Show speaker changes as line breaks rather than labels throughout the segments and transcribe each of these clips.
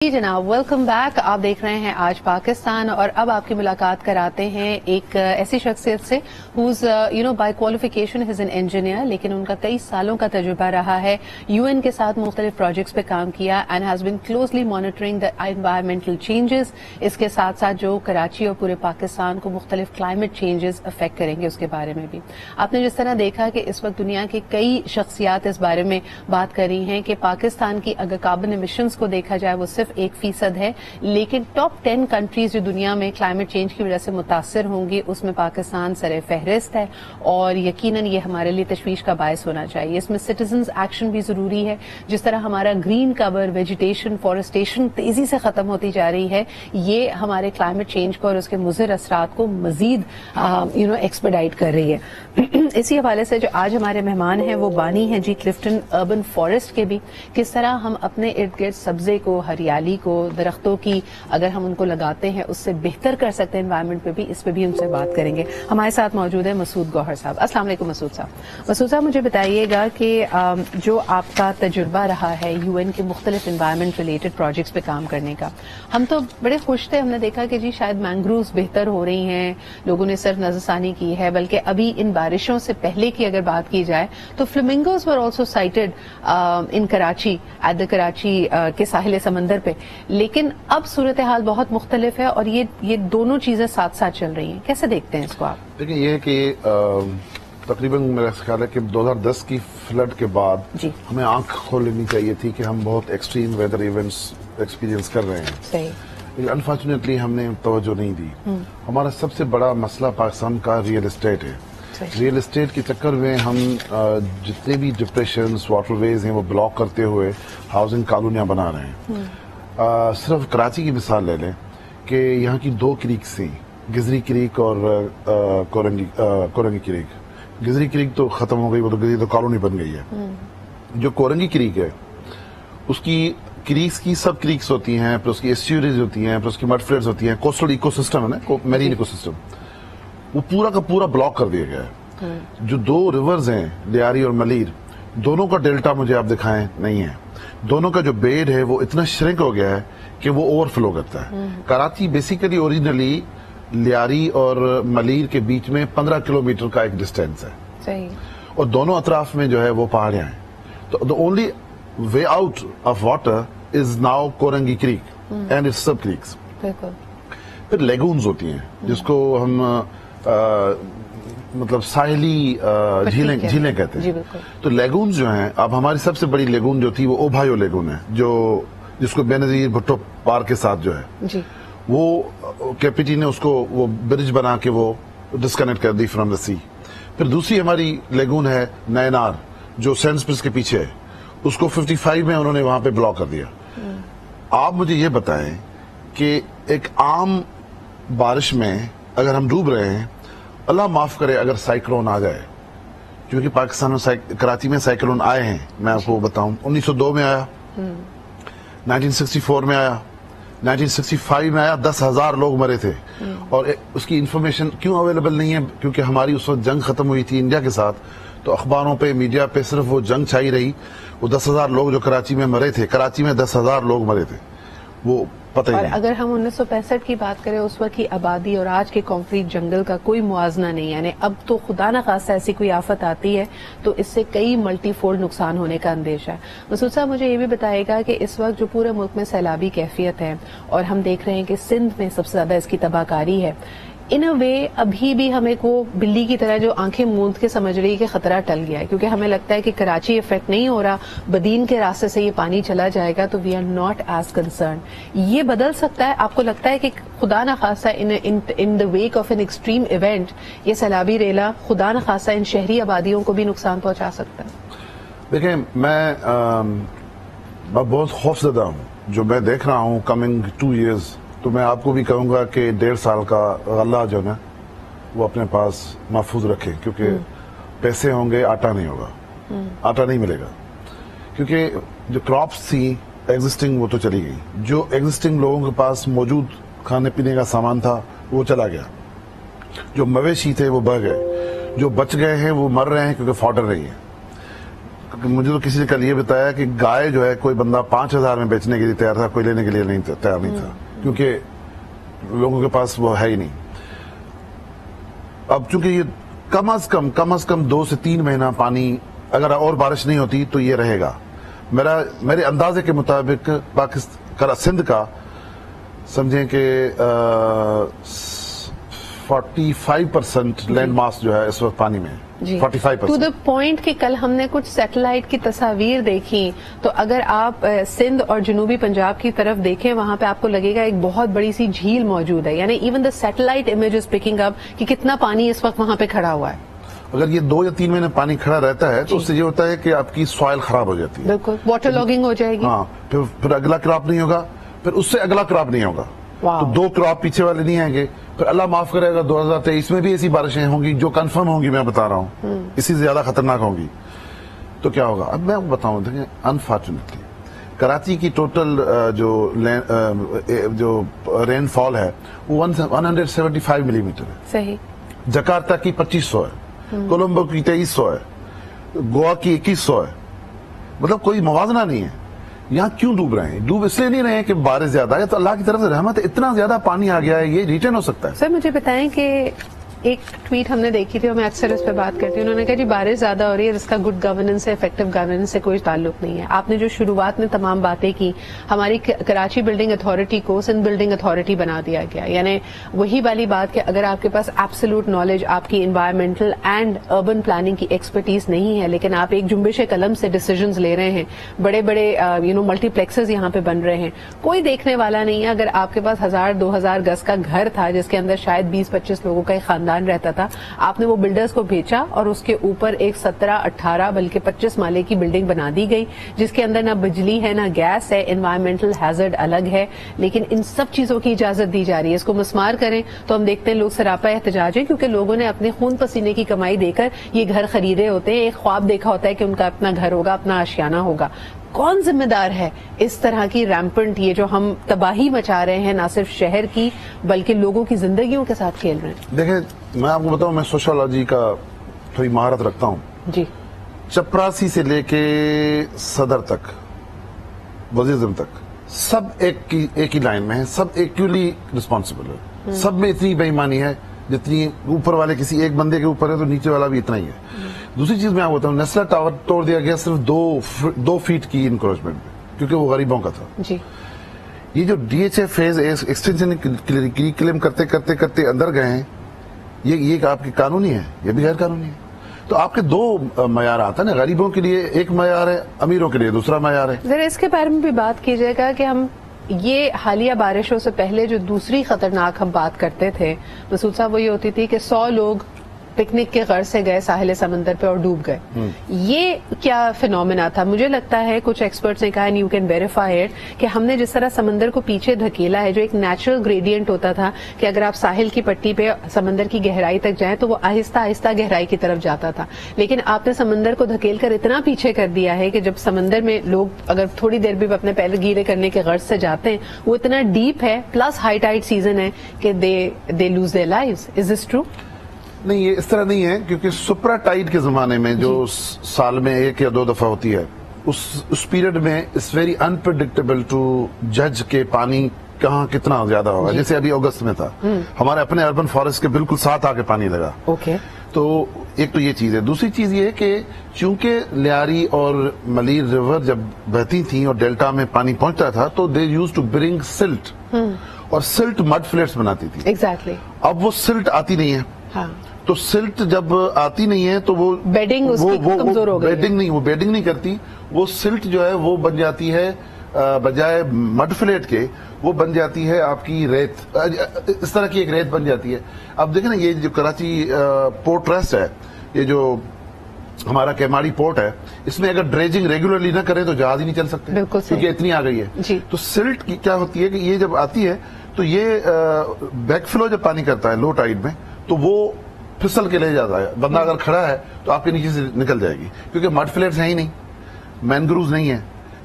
جی جناب، welcome back. آپ دیکھ رہے ہیں آج پاکستان، اور اب آپ کی ملاقات کراتے ہیں ایک ایسی شخصیت سے who's by qualification his an engineer, لیکن ان کا کئی سالوں کا تجربہ رہا ہے. UN کے ساتھ مختلف پروجیکٹس پہ کام کیا and has been closely monitoring the environmental changes. اس کے ساتھ ساتھ جو کراچی اور پورے پاکستان کو مختلف کلائمیٹ چینجز افیکٹ کریں گے اس کے بارے میں بھی. آپ نے جس طرح دیکھا کہ اس وقت دنیا کی کئی شخصیات اس بارے میں بات کر رہی ہیں کہ پاکستان کی اگر کاربن ایمیشنز کو دیکھا جائے وہ صرف 1% ہے، لیکن ٹاپ 10 کنٹریز جو دنیا میں کلائمیٹ چینج کی وجہ سے متاثر ہوں گی اس میں پاکستان سر فہرست ہے، اور یقیناً یہ ہمارے لیے تشویش کا باعث ہونا چاہیے. اس میں سٹیزنز ایکشن بھی ضروری ہے. جس طرح ہمارا گرین کور، ویجیٹیشن، فارسٹیشن تیزی سے ختم ہوتی جا رہی ہے، یہ ہمارے کلائمیٹ چینج کو اور اس کے مضر اثرات کو مزید ایکسپیڈائٹ کر رہی ہے. اسی حوالے سے جو آج ہمارے مہمان ہیں وہ بانی ہیں جی کلفٹن اربن فارسٹ کے بھی. کس طرح ہم اپنے ارد گرد سبزے کو، ہریالی کو، درختوں کی اگر ہم ان کو لگاتے ہیں اس سے بہتر کر سکتے ہیں انوائرمنٹ پہ بھی. اس پہ بھی ان سے بات کریں گے. ہمارے ساتھ موجود ہے مسعود گوہر صاحب. السلام علیکم مسعود صاحب. مسعود صاحب، مجھے بتائیے گا کہ جو آپ کا تجربہ رہا ہے UN کے مختلف انوائرمنٹ ریلیٹڈ پروجیکٹس پہ کام کرنے کا، ہم تو بڑے خوش تھے. ہم نے دیکھا کہ جی شاید مینگرووز بہتر ہو رہی ہیں، لوگوں نے صرف نظر ثانی کی ہے، بلکہ ابھی ان بارشوں سے پہلے کی اگر بات کی جائے تو flamingos were also sighted in Karachi at the Karachi کے ساحل سمندر پہ. لیکن اب صورتحال بہت مختلف ہے اور یہ دونوں چیزیں ساتھ ساتھ چل رہی ہیں. کیسے دیکھتے ہیں اس کو آپ؟
دیکھیں، یہ ہے کہ تقریباً میرا خیال ہے کہ 2010 کی فلڈ کے بعد ہمیں آنکھ کھول لینی چاہیے تھی کہ ہم بہت ایکسٹریم ویدر ایونٹس ایکسپیرینس کر رہے ہیں.
صحیح.
لیکن انفارچونیٹلی ہم نے توجہ نہیں دی. ہمارا سب سے بڑا مسئلہ پاکستان کا ریئل اسٹیٹ ہے. ریئل اسٹیٹ کے چکر میں ہم جتنے بھی ڈپریشنز، واٹر ویز ہیں وہ بلاک کرتے ہوئے ہاؤسنگ کالونیاں بنا رہے ہیں. صرف کراچی کی مثال لے لیں کہ یہاں کی 2 کریکس تھیں، گزری کریک اور کورنگی کریک. گزری کریک تو ختم ہو گئی، وہ تو گزری تو کالونی بن گئی ہے. جو کورنگی کریک ہے اس کی کریکس کی سب کریکس ہوتی ہیں، پھر اس کی ایسچوریز ہوتی ہیں، پھر اس کی مڈ فلیٹس ہوتی ہیں. کوسٹل ایکو سسٹم ہے نا، میرین ایکو سسٹم، وہ پورا کا پورا بلاک کر دیا گیا ہے. جو 2 ریورز ہیں لیاری اور ملیر، دونوں کا ڈیلٹا مجھے آپ دکھائیں نہیں ہے. دونوں کا جو بیڈ ہے وہ اتنا شرنک ہو گیا ہے کہ وہ اوور فلو کرتا ہے. کراچی بیسیکلی اوریجنلی لیاری اور ملیر کے بیچ میں 15 کلومیٹر کا ایک ڈسٹینس ہے.
صحیح. اور
دونوں اطراف میں جو ہے وہ پہاڑیاں ہیں. تو the only way out of water is now Korangi creek and its sub creeks.
بالکل.
پھر لیگونز ہوتی ہیں جس کو ہم مطلب ساحلی جھیلیں کہتے ہیں. تو لیگونز جو ہیں، اب ہماری سب سے بڑی لیگون جو تھی وہ اوبھائیو لیگون ہے، جس کو بے نظیر بھٹو پارک کے ساتھ جو ہے وہ کیپٹی نے اس کو وہ برج بنا کے وہ ڈسکنیکٹ کر دی فرام دا سی. پھر دوسری ہماری لیگون ہے نینار جو سینٹ اسپرس کے پیچھے ہے، اس کو 55 میں انہوں نے وہاں پہ بلاک کر دیا. آپ مجھے یہ بتائیں کہ ایک عام بارش میں اگر ہم ڈوب رہے ہیں، اللہ معاف کرے اگر سائیکلون آ جائے، کیونکہ پاکستان میں کراچی میں سائیکلون آئے ہیں، میں آپ کو بتاؤں 1902 میں آیا، 1964 میں آیا، 1965 میں آیا. 10,000 لوگ مرے تھے. اور اس کی انفارمیشن کیوں اویلیبل نہیں ہے؟ کیونکہ ہماری اس وقت جنگ ختم ہوئی تھی انڈیا کے ساتھ، تو اخباروں پہ، میڈیا پہ صرف وہ جنگ چھائی رہی. وہ 10,000 لوگ جو کراچی میں مرے تھے، کراچی میں 10,000 لوگ مرے تھے، وہ پتہ ہی نہیں.
اور اگر ہم 1965 کی بات کریں، اس وقت کی آبادی اور آج کے کنکریٹ جنگل کا کوئی موازنہ نہیں. یعنی اب تو خدا نہ خواستہ ایسی کوئی آفت آتی ہے تو اس سے کئی ملٹی فولڈ نقصان ہونے کا اندیشہ ہے. مسعود صاحب، مجھے یہ بھی بتائے گا کہ اس وقت جو پورے ملک میں سیلابی کیفیت ہے اور ہم دیکھ رہے ہیں کہ سندھ میں سب سے زیادہ اس کی تباہ کاری ہے، ان اے وے ابھی بھی ہمیں کو بلی کی طرح جو آنکھیں موند کے سمجھ رہی ہے کہ خطرہ ٹل گیا ہے، کیونکہ ہمیں لگتا ہے کہ کراچی افیکٹ نہیں ہو رہا، بدین کے راستے سے یہ پانی چلا جائے گا تو we are not as concern. یہ بدل سکتا ہے؟ آپ کو لگتا ہے کہ خدا نہ خواستہ in the wake of an extreme event یہ سیلابی ریلا خدا نہ خواستہ ان شہری آبادیوں کو بھی نقصان پہنچا سکتا ہے؟
دیکھیں، میں بہت خوفزدہ ہوں جو میں دیکھ رہا ہوں کمنگ 2 years. تو میں آپ کو بھی کہوں گا کہ 1.5 سال کا غلہ جو نا وہ اپنے پاس محفوظ رکھیں، کیونکہ پیسے ہوں گے، آٹا نہیں ہوگا، آٹا نہیں ملے گا. کیونکہ جو کراپس تھی ایگزسٹنگ وہ تو چلی گئی، جو ایگزسٹنگ لوگوں کے پاس موجود کھانے پینے کا سامان تھا وہ چلا گیا، جو مویشی تھے وہ بہ گئے، جو بچ گئے ہیں وہ مر رہے ہیں کیونکہ فوڈر نہیں ہے. مجھے تو کسی نے کل یہ بتایا کہ گائے جو ہے کوئی بندہ 5,000 میں بیچنے کے لیے تیار تھا, کوئی لینے کے لیے تیار نہیں تھا, کیونکہ لوگوں کے پاس وہ ہے ہی نہیں. اب چونکہ یہ کم از کم 2 سے 3 مہینہ پانی اگر اور بارش نہیں ہوتی تو یہ رہے گا. میرے اندازے کے مطابق سندھ کا سمجھیں کہ 45% لینڈ ماس جو ہے اس وقت پانی میں, 45%.
ٹو دا پوائنٹ کہ کل ہم نے کچھ سیٹلائٹ کی تصاویر دیکھی, تو اگر آپ سندھ اور جنوبی پنجاب کی طرف دیکھیں وہاں پہ آپ کو لگے گا ایک بہت بڑی سی جھیل موجود ہے, یعنی even the satellite image is picking up کہ کتنا پانی اس وقت وہاں پہ کھڑا ہوا ہے.
اگر یہ 2 یا 3 مہینے پانی کھڑا رہتا ہے تو اس سے یہ ہوتا ہے کہ آپ کی سوائل خراب ہو جاتی ہے,
بالکل واٹر لاگنگ ہو جائے گی.
ہاں, پھر اگلا کراپ نہیں ہوگا, پھر اس سے اگلا کراپ نہیں ہوگا, تو 2 کراپ پیچھے والے نہیں آئیں گے. پھر اللہ معاف کرے گا 2023 میں بھی ایسی بارشیں ہوں گی جو کنفرم ہوں گی, میں بتا رہا ہوں, اسی سے زیادہ خطرناک ہوں گی. تو کیا ہوگا؟ اب میں آپ کو بتاؤں, دیکھیں انفارچونیٹلی کراچی کی ٹوٹل جو رین فال ہے وہ 175 ملی میٹر ہے.
صحیح.
جکارتا کی 2500 ہے, کولمبو کی 2300 ہے, گوا کی 2100 ہے. مطلب کوئی موازنہ نہیں ہے. یہاں کیوں ڈوب رہے ہیں؟ ڈوب اس لیے نہیں رہے ہیں کہ بارش زیادہ ہے, تو اللہ کی طرف سے رحمت ہے, اتنا زیادہ پانی آ گیا ہے, یہ ریٹرن ہو سکتا ہے.
سر مجھے بتائیں کہ ایک ٹویٹ ہم نے دیکھی تھی اور میں اکثر اس پہ بات کرتی ہوں, انہوں نے کہا جی بارش زیادہ ہو رہی ہے, اس کا گڈ گورننس سے افیکٹو گورننس سے کوئی تعلق نہیں ہے. آپ نے جو شروعات میں تمام باتیں کی, ہماری کراچی بلڈنگ اتھارٹی کو سندھ بلڈنگ اتھارٹی بنا دیا گیا, یعنی وہی والی بات کہ اگر آپ کے پاس ایبسولوٹ نالج, آپ کی انوائرمنٹل اینڈ اربن پلاننگ کی ایکسپرٹیز نہیں ہے, لیکن آپ ایک جنبش قلم سے ڈیسیجنز لے رہے ہیں, بڑے بڑے ملٹی پلیکسز یہاں پہ بن رہے ہیں, کوئی دیکھنے والا نہیں ہے. اگر آپ کے پاس 1000-2000 گز کا گھر تھا جس کے اندر شاید 20-25 لوگوں کا ایک خاندان رہتا تھا, آپ نے وہ بلڈرز کو بھیجا اور اس کے اوپر ایک 17-18 بلکہ 25 مالے کی بلڈنگ بنا دی گئی, جس کے اندر نہ بجلی ہے نہ گیس ہے, انوائرمنٹل ہیزرڈ الگ ہے, لیکن ان سب چیزوں کی اجازت دی جا رہی ہے. اس کو مسمار کریں تو ہم دیکھتے ہیں لوگ سراپا احتجاج ہیں, کیونکہ لوگوں نے اپنے خون پسینے کی کمائی دے کر یہ گھر خریدے ہوتے ہیں, ایک خواب دیکھا ہوتا ہے کہ ان کا اپنا گھر ہوگا, اپنا آشیانہ ہوگا. کون ذمہ دار ہے اس طرح کی ریمپنٹ, یہ جو ہم تباہی مچا رہے ہیں نہ صرف شہر کی بلکہ لوگوں کی زندگیوں کے ساتھ کھیل رہے ہیں؟
دیکھیں میں آپ کو بتاؤں, میں سوشولوجی کا تھوڑی مہارت رکھتا ہوں.
جی.
چپراسی سے لے کے صدر تک, وزیر اعظم تک, سب ایک ہی لائن میں ہیں, سب ایکولی رسپانسبل ہے. سب میں اتنی بے ایمانی ہے جتنی اوپر والے کسی ایک بندے کے اوپر ہے تو نیچے والا بھی اتنا ہی ہے. دوسری چیز میں آپ بتاؤں, نیسلا ٹاور توڑ دیا گیا صرف 2 فیٹ کی انکروچمنٹ میں, کیونکہ وہ غریبوں کا تھا.
جی.
یہ جو D H A phase extension claim کرتے کرتے کرتے اندر گئے ہیں, یہ آپ کی قانونی ہے, یہ بھی غیر قانونی ہے. تو آپ کے 2 معیار آتا ہے نا, غریبوں کے لیے ایک معیار ہے, امیروں کے لیے دوسرا معیار ہے.
ذرا اس کے بارے میں بھی بات کیجیے گا کہ ہم یہ حالیہ بارشوں سے پہلے جو دوسری خطرناک ہم بات کرتے تھے مسعود صاحب, وہ یہ ہوتی تھی کہ 100 لوگ پکنک کے غرض سے گئے ساحل سمندر پہ اور ڈوب گئے. یہ کیا فینومینا تھا؟ مجھے لگتا ہے کچھ ایکسپرٹس نے کہا and you can verify it کہ ہم نے جس طرح سمندر کو پیچھے دھکیلا ہے, جو ایک نیچرل گریڈینٹ ہوتا تھا کہ اگر آپ ساحل کی پٹی پہ سمندر کی گہرائی تک جائیں تو وہ آہستہ آہستہ گہرائی کی طرف جاتا تھا, لیکن آپ نے سمندر کو دھکیل کر اتنا پیچھے کر دیا ہے کہ جب سمندر میں لوگ اگر تھوڑی دیر بھی اپنے پیر گیلے کرنے کے غرض سے جاتے ہیں وہ اتنا ڈیپ ہے, پلس ہائی ٹائڈ سیزن ہے کہ they lose their lives. Is this true?
نہیں, یہ اس طرح نہیں ہے, کیونکہ سپرا ٹائڈ کے زمانے میں جو سال میں 1 یا 2 دفعہ ہوتی ہے, اس پیریڈ میں اٹس ویری انپریڈکٹیبل ٹو جج کہ پانی کہاں کتنا زیادہ ہوگا. جیسے ابھی اگست میں تھا, ہمارے اپنے اربن فارسٹ کے بالکل ساتھ آ کے پانی لگا. تو ایک تو یہ چیز ہے. دوسری چیز یہ ہے کہ چونکہ لیاری اور ملیر ریور جب بہتی تھیں اور ڈیلٹا میں پانی پہنچتا تھا تو دے یوز ٹو برنگ سلٹ, اور سلٹ مڈ فلیٹس بناتی تھی.
ایگزیکٹلی.
اب وہ سلٹ آتی نہیں ہے.
ہاں.
تو سلٹ جب آتی نہیں ہے تو وہ
بیڈنگ کمزور ہو گئی.
بیڈنگ نہیں کرتی, وہ سلٹ جو ہے وہ بن جاتی ہے بجائے مڈ فلیٹ کے, وہ بن جاتی ہے آپ کی ریت, اس طرح کی ایک ریت بن جاتی ہے. اب دیکھیں نا, یہ جو کراچی پورٹ ٹرسٹ ہے, یہ جو ہمارا کیماڑی پورٹ ہے, اس میں اگر ڈریجنگ ریگولرلی نہ کریں تو جہاز ہی نہیں چل سکتے, کیونکہ اتنی آ گئی ہے. تو سلٹ کی کیا ہوتی ہے کہ یہ جب آتی ہے تو یہ بیک فلو جب پانی کرتا ہے لو ٹائڈ میں تو وہ پھسل کے لے جاتا ہے. بندہ اگر کھڑا ہے تو آپ کے نیچے سے نکل جائے گی, کیونکہ مڈ فلیٹس ہیں ہی نہیں, مینگروز نہیں ہے,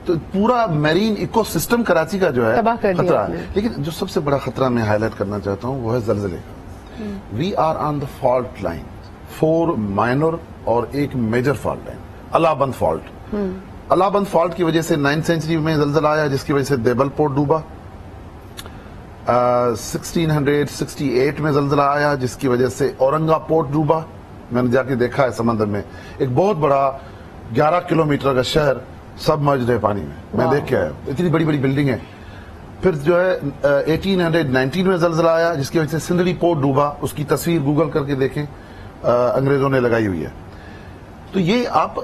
تو پورا میرین ایکو سسٹم کراچی کا جو ہے خطرہ ہے. لیکن جو سب سے بڑا خطرہ میں ہائی لائٹ کرنا چاہتا ہوں وہ ہے زلزلے کا. We are on the fault line, 4 minor اور 1 میجر فالٹ لائن, الہ بند فالٹ. الہ بند فالٹ کی وجہ سے 9th سینچری میں زلزلہ آیا جس کی وجہ سے دیبل پورٹ ڈوبا. 1668 میں زلزلہ آیا جس کی وجہ سے اورنگا پورٹ ڈوبا. میں نے جا کے دیکھا ہے سمندر میں ایک بہت بڑا 11 کلومیٹر کا شہر سب مرج رہے پانی میں دیکھ کے آیا. اتنی بڑی بڑی بلڈنگ ہے. پھر جو ہے 1819 میں زلزلہ آیا جس کی وجہ سے سندری پورٹ ڈوبا. اس کی تصویر گوگل کر کے دیکھیں, انگریزوں نے لگائی ہوئی ہے. تو یہ آپ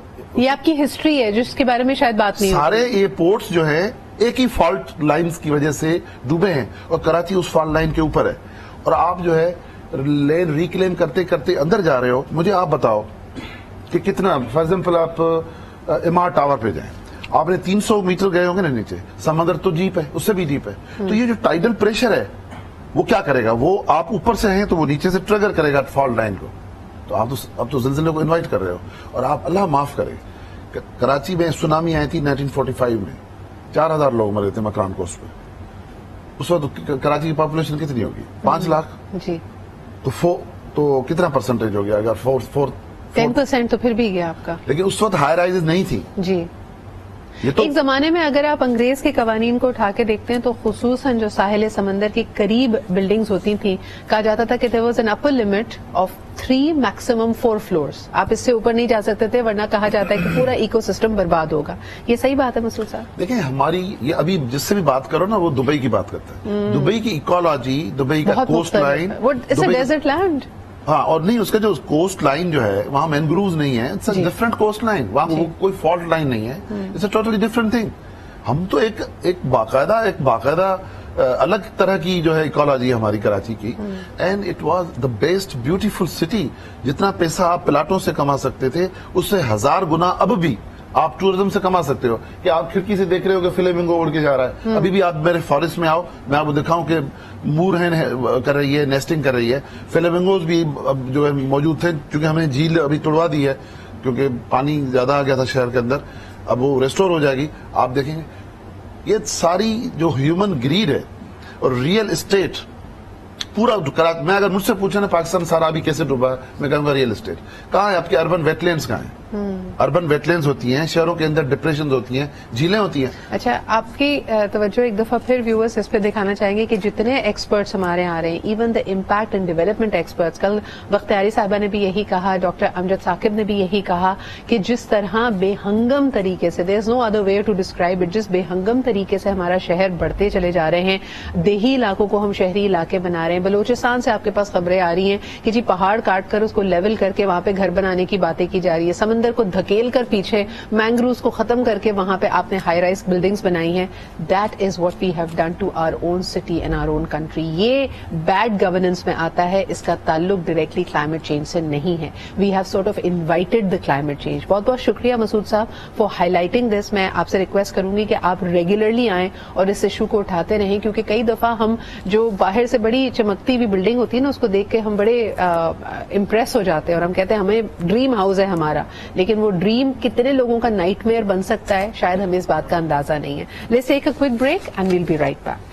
کی ہسٹری ہے جس کے بارے میں شاید بات نہیں.
سارے یہ پورٹس جو ہے ایک ہی فالٹ لائنز کی وجہ سے ڈوبے ہیں اور کراچی اس فالٹ لائن کے اوپر ہے. اور آپ جو ہے لین ریکلیم کرتے کرتے اندر جا رہے ہو. مجھے آپ بتاؤ کہ کتنا, فار ایگزامپل آپ امار ٹاور پہ جائیں, آپ نے 300 میٹر گئے ہوں گے نا نیچے, سمندر تو ڈیپ ہے, اس سے بھی ڈیپ ہے. تو یہ جو ٹائیڈل پریشر ہے وہ کیا کرے گا, وہ آپ اوپر سے ہیں تو وہ نیچے سے ٹریگر کرے گا فالٹ لائن کو. تو آپ اب تو زلزلے کو انوائٹ کر رہے ہو. اور آپ اللہ معاف کرے, کراچی میں سونامی آئی تھی 1945 میں, 4000 لوگ مرے تھے مکران کوسٹ پہ. اس وقت کراچی کی پاپولیشن کتنی ہوگی, 5 لاکھ
جی.
تو کتنا پرسنٹیج ہو گیا, اگر
10% تو پھر بھی گیا آپ کا.
لیکن اس وقت ہائی رائزز نہیں تھی
جی.
تو
ایک زمانے میں اگر آپ انگریز کے قوانین کو اٹھا کے دیکھتے ہیں تو خصوصاً جو ساحل سمندر کے قریب بلڈنگز ہوتی تھیں, کہا جاتا تھا کہ there was an upper limit of 3 maximum 4 floors. آپ اس سے اوپر نہیں جا سکتے تھے ورنہ کہا جاتا ہے کہ پورا ایکو سسٹم برباد ہوگا. یہ صحیح بات ہے مسعود صاحب؟
دیکھیں ہماری یہ ابھی جس سے بھی بات کرو نا وہ دبئی کی بات کرتا ہے. دبئی کی ایکولوجی, دبئی کا کوسٹ لائن,
ڈیزرٹ لینڈ.
ہاں, اور نہیں اس کا جو کوسٹ لائن جو ہے وہاں مینگرووز نہیں ہے. It's a different coast line, وہاں کوئی فالٹ لائن نہیں ہے. It's a totally different thing. ہم تو ایک باقاعدہ الگ طرح کی جو ہے ایکولوجی ہماری کراچی کی. And it was the best beautiful city. جتنا پیسہ آپ پلاٹوں سے کما سکتے تھے اس سے 1000 گنا اب بھی آپ ٹورزم سے کما سکتے ہو. کہ آپ کھڑکی سے دیکھ رہے ہو کہ فلیمنگو اڑ کے جا رہا ہے. ابھی بھی آپ میرے فارسٹ میں آؤ, میں آپ کو دکھاؤں کہ مور ہین کر رہی ہے, نیسٹنگ کر رہی ہے. فلیمنگوز بھی جو ہے موجود تھے, چونکہ ہم نے جھیل ابھی توڑوا دی ہے کیونکہ پانی زیادہ آ گیا تھا شہر کے اندر. اب وہ ریسٹور ہو جائے گی. آپ دیکھیں گے یہ ساری جو ہیومن گریڈ ہے اور ریئل اسٹیٹ پورا. میں اگر مجھ سے پوچھا نا پاکستان سارا ابھی کیسے ڈوبا ہے, میں کہوں گا ریئل اسٹیٹ. کہاں ہے آپ کے اربن ویٹ لینڈز, کہاں ہیں اربن ویٹ لینڈز ہوتی ہیں, شہروں کے اندر ڈپریشنز ہوتی ہیں, جھیلیں ہوتی ہیں.
اچھا, آپ کی توجہ ایک دفعہ پھر ویورز اس پہ دکھانا چاہیں گے کہ جتنے ایکسپرٹس ہمارے آ رہے ہیں, even the impact and development experts, کل بختیاری صاحبہ نے بھی یہی کہا, ڈاکٹر امجد ثاقب نے بھی یہی کہا کہ جس طرح بے ہنگم طریقے سے, there is no other way to describe it, جس بے ہنگم طریقے سے ہمارا شہر بڑھتے چلے جا رہے ہیں, دیہی علاقوں کو ہم شہری علاقے بنا رہے ہیں. بلوچستان سے آپ کے پاس خبریں آ رہی ہیں کہ جی پہاڑ کاٹ کر اس کو لیول کر کے وہاں پہ گھر بنانے کی باتیں کی جا رہی ہے. سمندر کو دھکیل کر پیچھے مینگروز کو ختم کر کے وہاں پہ آپ نے ہائی رائز بلڈنگز بنائی ہیں. That is what we have done to our own city and our own country. یہ بیڈ گورننس میں آتا ہے, اس کا تعلق ڈائریکٹلی کلائمیٹ چینج سے نہیں ہے. We have sort of invited the climate change. بہت بہت شکریہ مسعود صاحب فار ہائی لائٹنگ دس. میں آپ سے ریکویسٹ کروں گی کہ آپ ریگولرلی آئیں اور اس ایشو کو اٹھاتے رہیں, کیونکہ کئی دفعہ ہم جو باہر سے بڑی چمکتی ہوئی بلڈنگ ہوتی ہے نا اس کو دیکھ کے ہم بڑے امپریس ہو جاتے ہیں اور ہم کہتے ہیں ہمیں ڈریم ہاؤس ہے ہمارا, لیکن وہ ڈریم کتنے لوگوں کا نائٹ میئر بن سکتا ہے شاید ہمیں اس بات کا اندازہ نہیں ہے. Let's take a quick break and we'll be right back.